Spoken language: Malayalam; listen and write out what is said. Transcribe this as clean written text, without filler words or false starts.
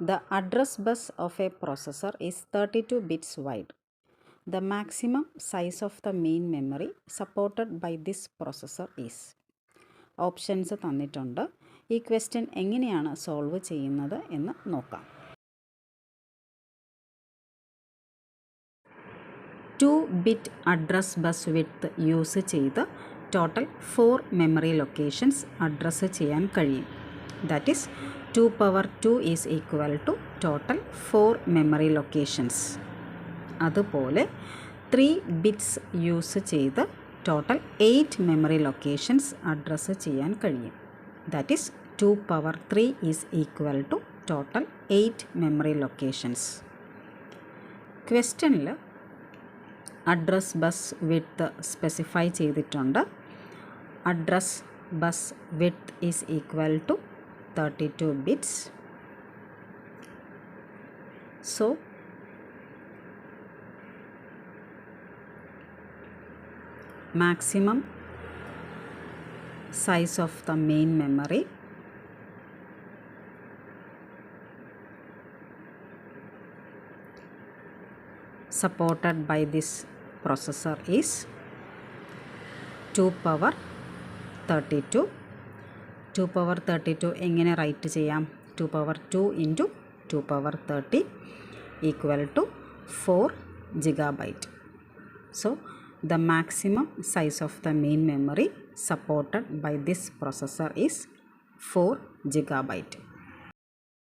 The address bus of a processor is 32 bits wide. The maximum size of the main memory supported by this processor is. Options തന്നിട്ടുണ്ട്. ഈ ക്വസ്റ്റ്യൻ എങ്ങനെയാണ് സോൾവ് ചെയ്യുന്നത് എന്ന് നോക്കാം. 2-bit address bus width use ചെയ്ത് ടോട്ടൽ 4 മെമ്മറി ലൊക്കേഷൻസ് അഡ്രസ്സ് ചെയ്യാൻ കഴിയും. That is 2^2 is equal to total 4 memory locations. അതുപോലെ 3 ബിറ്റ്സ് യൂസ് ചെയ്ത് ടോട്ടൽ 8 മെമ്മറി ലൊക്കേഷൻസ് അഡ്രസ്സ് ചെയ്യാൻ കഴിയും. That is 2^3 is equal to total 8 memory locations. ക്വസ്റ്റ്യനിൽ അഡ്രസ് ബസ് വിഡ്ത്ത് സ്പെസിഫൈ ചെയ്തിട്ടുണ്ട്. Address bus width is equal to 32 bits. So maximum size of the main memory supported by this processor is 2^32. 2^32 എങ്ങനെ റൈറ്റ് ചെയ്യാം? 2^2 into 2^30 equal to 4 GB. So the maximum size of the main memory supported by this processor is 4 GB.